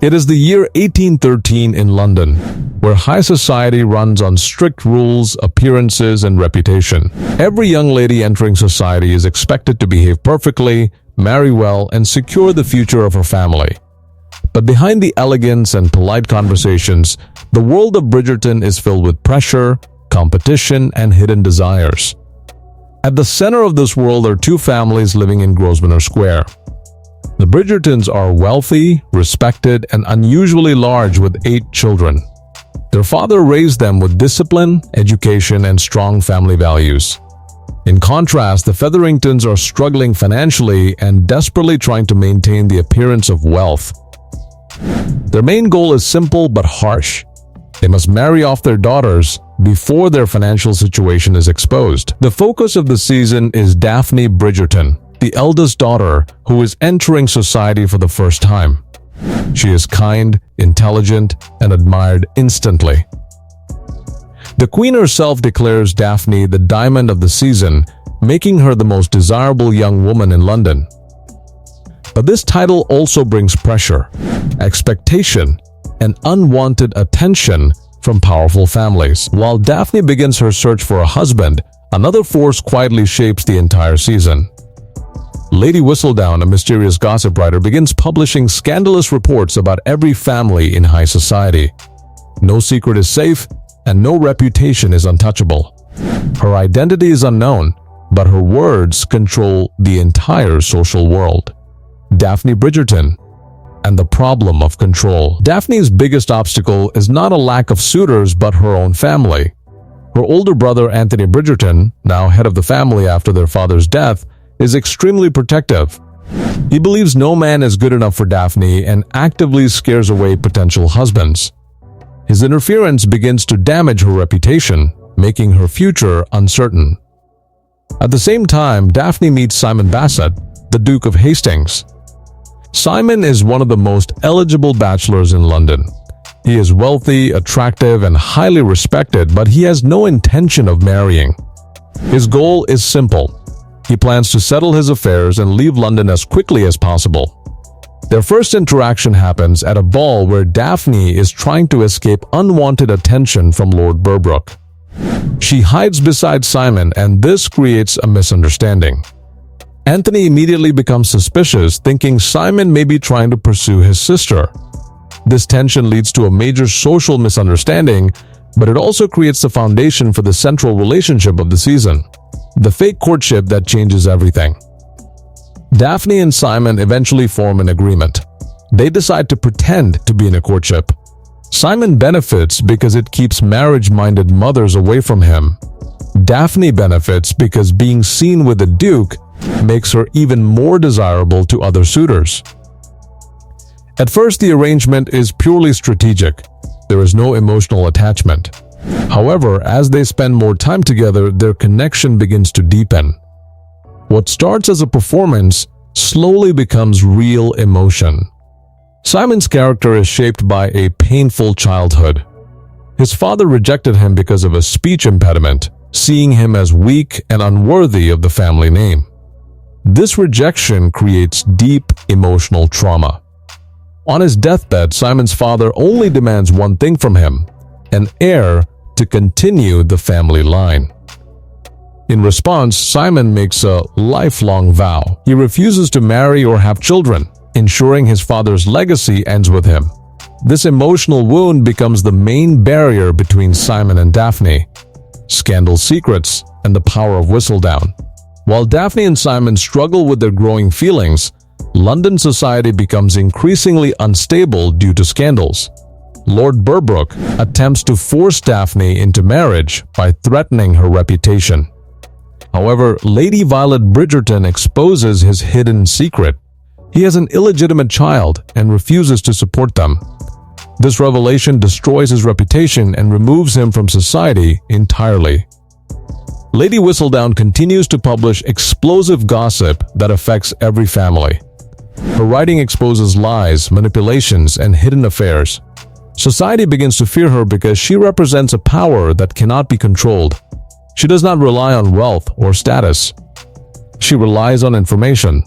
It is the year 1813 in London, where high society runs on strict rules, appearances, and reputation. Every young lady entering society is expected to behave perfectly, marry well, and secure the future of her family. But behind the elegance and polite conversations, the world of Bridgerton is filled with pressure, competition, and hidden desires. At the center of this world are two families living in Grosvenor Square. The Bridgertons are wealthy, respected, and unusually large with 8 children. Their father raised them with discipline, education, and strong family values. In contrast, the Featheringtons are struggling financially and desperately trying to maintain the appearance of wealth. Their main goal is simple but harsh. They must marry off their daughters before their financial situation is exposed. The focus of the season is Daphne Bridgerton, the eldest daughter who is entering society for the first time. She is kind, intelligent, and admired instantly. The Queen herself declares Daphne the diamond of the season, making her the most desirable young woman in London. But this title also brings pressure, expectation, and unwanted attention from powerful families. While Daphne begins her search for a husband, another force quietly shapes the entire season. Lady Whistledown, a mysterious gossip writer, begins publishing scandalous reports about every family in high society. No secret is safe, and no reputation is untouchable. Her identity is unknown, but her words control the entire social world. Daphne Bridgerton and the problem of control. Daphne's biggest obstacle is not a lack of suitors but her own family. Her older brother Anthony Bridgerton, now head of the family after their father's death, is extremely protective. He believes no man is good enough for Daphne and actively scares away potential husbands. His interference begins to damage her reputation, making her future uncertain. At the same time, Daphne meets Simon Basset, the Duke of Hastings. Simon is one of the most eligible bachelors in London. He is wealthy, attractive, and highly respected, but he has no intention of marrying. His goal is simple. He plans to settle his affairs and leave London as quickly as possible. Their first interaction happens at a ball where Daphne is trying to escape unwanted attention from Lord Burbrook. She hides beside Simon, and this creates a misunderstanding. Anthony immediately becomes suspicious, thinking Simon may be trying to pursue his sister. This tension leads to a major social misunderstanding, but it also creates the foundation for the central relationship of the season, the fake courtship that changes everything. Daphne and Simon eventually form an agreement. They decide to pretend to be in a courtship. Simon benefits because it keeps marriage-minded mothers away from him. Daphne benefits because being seen with the Duke makes her even more desirable to other suitors. At first, the arrangement is purely strategic. There is no emotional attachment. However, as they spend more time together, their connection begins to deepen. What starts as a performance slowly becomes real emotion. Simon's character is shaped by a painful childhood. His father rejected him because of a speech impediment, seeing him as weak and unworthy of the family name. This rejection creates deep emotional trauma. On his deathbed, Simon's father only demands one thing from him: an heir to continue the family line. In response, Simon makes a lifelong vow. He refuses to marry or have children, ensuring his father's legacy ends with him. This emotional wound becomes the main barrier between Simon and Daphne. Scandal secrets and the power of Whistledown. While Daphne and Simon struggle with their growing feelings, London society becomes increasingly unstable due to scandals. Lord Burbrook attempts to force Daphne into marriage by threatening her reputation. However, Lady Violet Bridgerton exposes his hidden secret. He has an illegitimate child and refuses to support them. This revelation destroys his reputation and removes him from society entirely. Lady Whistledown continues to publish explosive gossip that affects every family. Her writing exposes lies, manipulations, and hidden affairs. Society begins to fear her because she represents a power that cannot be controlled. She does not rely on wealth or status. She relies on information.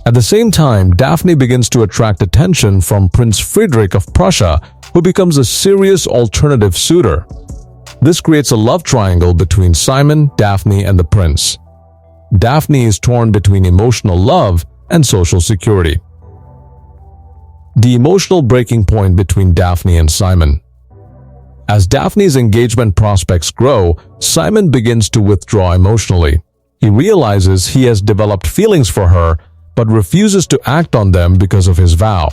At the same time, Daphne begins to attract attention from Prince Friedrich of Prussia, who becomes a serious alternative suitor. This creates a love triangle between Simon, Daphne, and the prince. Daphne is torn between emotional love and social security. The emotional breaking point between Daphne and Simon. As Daphne's engagement prospects grow, Simon begins to withdraw emotionally. He realizes he has developed feelings for her, but refuses to act on them because of his vow.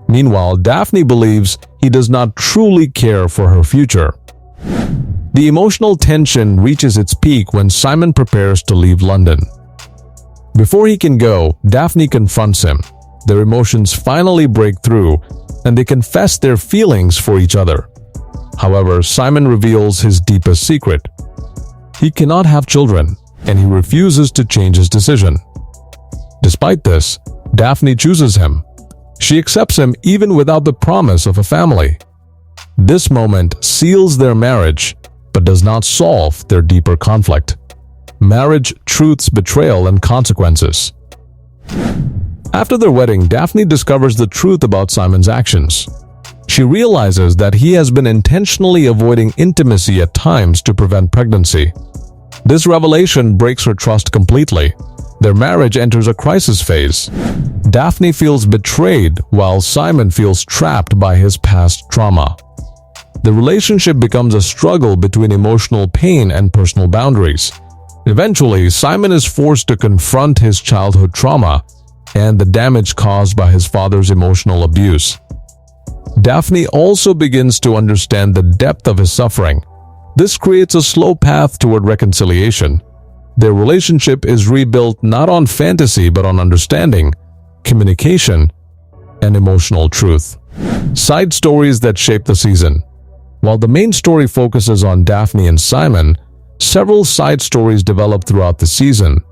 Meanwhile, Daphne believes he does not truly care for her future. The emotional tension reaches its peak when Simon prepares to leave London. Before he can go, Daphne confronts him. Their emotions finally break through, and they confess their feelings for each other. However, Simon reveals his deepest secret. He cannot have children, and he refuses to change his decision. Despite this, Daphne chooses him. She accepts him even without the promise of a family. This moment seals their marriage, but does not solve their deeper conflict. Marriage, truths, betrayal, and consequences. After their wedding, Daphne discovers the truth about Simon's actions. She realizes that he has been intentionally avoiding intimacy at times to prevent pregnancy. This revelation breaks her trust completely. Their marriage enters a crisis phase. Daphne feels betrayed while Simon feels trapped by his past trauma. The relationship becomes a struggle between emotional pain and personal boundaries. Eventually, Simon is forced to confront his childhood trauma and the damage caused by his father's emotional abuse. Daphne also begins to understand the depth of his suffering. This creates a slow path toward reconciliation. Their relationship is rebuilt not on fantasy but on understanding, communication, and emotional truth. Side stories that shape the season. While the main story focuses on Daphne and Simon, several side stories develop throughout the season.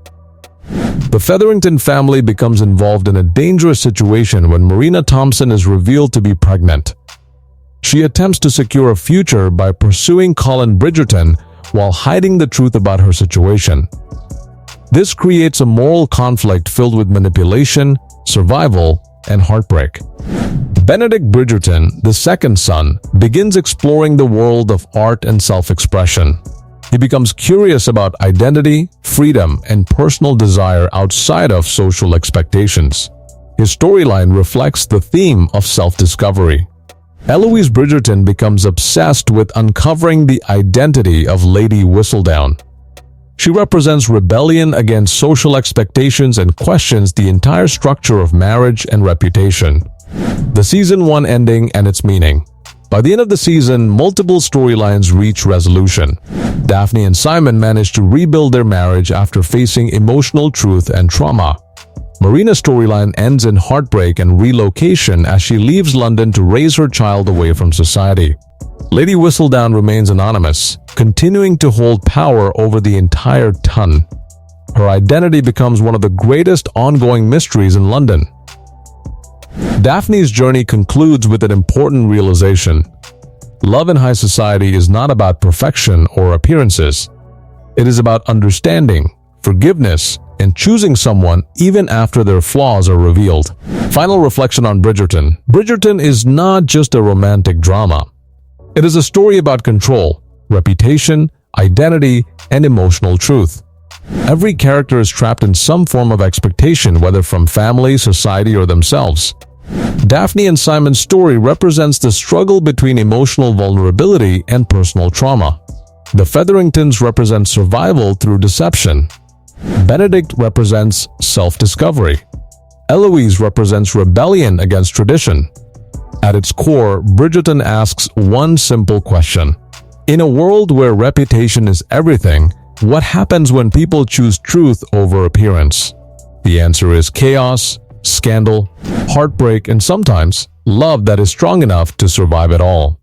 The Featherington family becomes involved in a dangerous situation when Marina Thompson is revealed to be pregnant. She attempts to secure a future by pursuing Colin Bridgerton while hiding the truth about her situation. This creates a moral conflict filled with manipulation, survival, and heartbreak. Benedict Bridgerton, the second son, begins exploring the world of art and self-expression. He becomes curious about identity, freedom, and personal desire outside of social expectations. His storyline reflects the theme of self-discovery. Eloise Bridgerton becomes obsessed with uncovering the identity of Lady Whistledown. She represents rebellion against social expectations and questions the entire structure of marriage and reputation. The Season 1 ending and its meaning. By the end of the season, multiple storylines reach resolution. Daphne and Simon manage to rebuild their marriage after facing emotional truth and trauma. Marina's storyline ends in heartbreak and relocation as she leaves London to raise her child away from society. Lady Whistledown remains anonymous, continuing to hold power over the entire ton. Her identity becomes one of the greatest ongoing mysteries in London. Daphne's journey concludes with an important realization. Love in high society is not about perfection or appearances. It is about understanding, forgiveness, and choosing someone even after their flaws are revealed. Final reflection on Bridgerton. Bridgerton is not just a romantic drama. It is a story about control, reputation, identity, and emotional truth. Every character is trapped in some form of expectation, whether from family, society, or themselves. Daphne and Simon's story represents the struggle between emotional vulnerability and personal trauma. The Featheringtons represent survival through deception. Benedict represents self-discovery. Eloise represents rebellion against tradition. At its core, Bridgerton asks one simple question. In a world where reputation is everything, what happens when people choose truth over appearance? The answer is chaos, scandal, heartbreak, and sometimes love that is strong enough to survive it all.